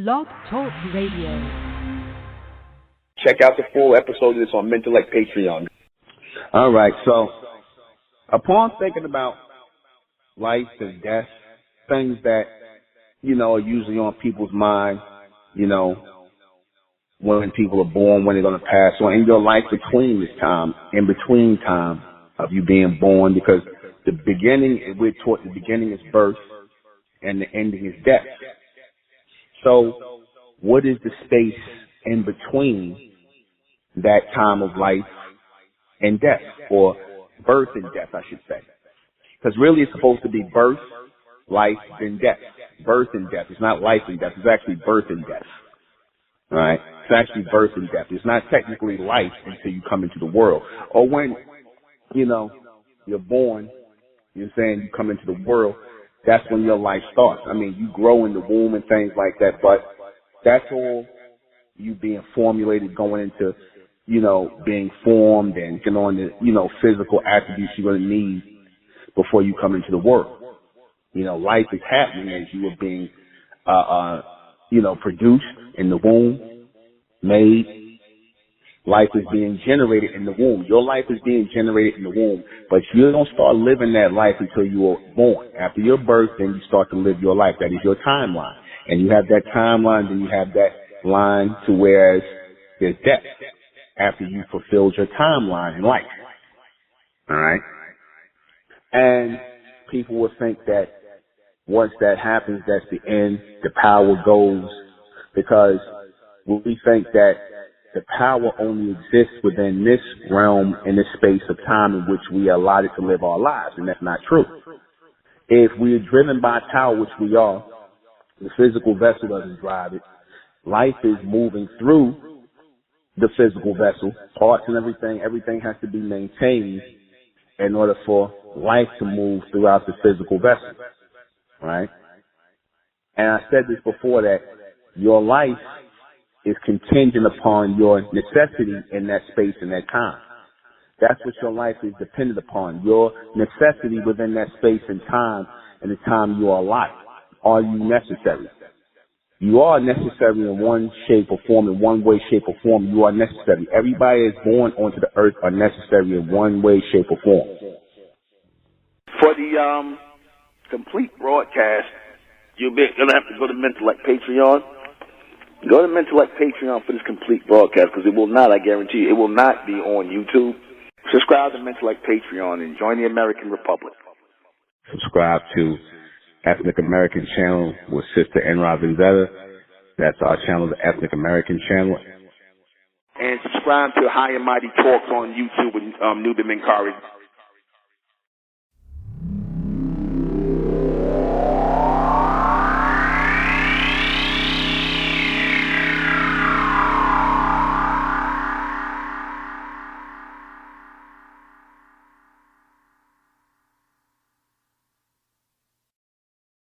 Blog Talk Radio. Check out the full episode of this on MENTELLECT Patreon. All right, so upon thinking about life and death, things that, are usually on people's mind, when people are born, when they're going to pass on, in your life between this time, in between time of you being born, because the beginning, we're taught the beginning is birth and the ending is death. So what is the space in between that time of life and death, or birth and death, I should say? Because really it's supposed to be birth, life, then death. Birth and death. It's not life and death. It's actually birth and death. All right? It's actually birth and death. It's not technically life until you come into the world. Or when, you're born, you come into the world, that's when your life starts. I mean, you grow in the womb and things like that, but that's all you being formulated, going into, being formed and getting on the, physical attributes you're going to need before you come into the world. Life is happening as you are being, produced in the womb, made. Life is being generated in the womb. Your life is being generated in the womb, but you don't start living that life until you are born. After your birth, then you start to live your life. That is your timeline. And you have that timeline, then you have that line to where there's death after you fulfilled your timeline in life. All right? And people will think that once that happens, that's the end, the power goes, because we think that the power only exists within this realm, in this space of time in which we are allotted to live our lives, and that's not true. If we are driven by power, which we are, the physical vessel doesn't drive it. Life is moving through the physical vessel, parts and everything has to be maintained in order for life to move throughout the physical vessel, right? And I said this before, that your life is contingent upon your necessity in that space and that time. That's what your life is dependent upon, your necessity within that space and time, and the time you are alive. Are you necessary? You are necessary in one shape or form, in one way, shape, or form. You are necessary. Everybody is born onto the earth are necessary in one way, shape, or form. For the complete broadcast, you're going to have to go to MENTELLECT Patreon. Go to MENTELLECT Patreon for this complete broadcast, because it will not, I guarantee you, it will not be on YouTube. Subscribe to MENTELLECT Patreon and join the American Republic. Subscribe to Ethnic American Channel with Sister Enra Vendetta. That's our channel, the Ethnic American Channel. And subscribe to High and Mighty Talks on YouTube with NUBEN MENKARAYZZ.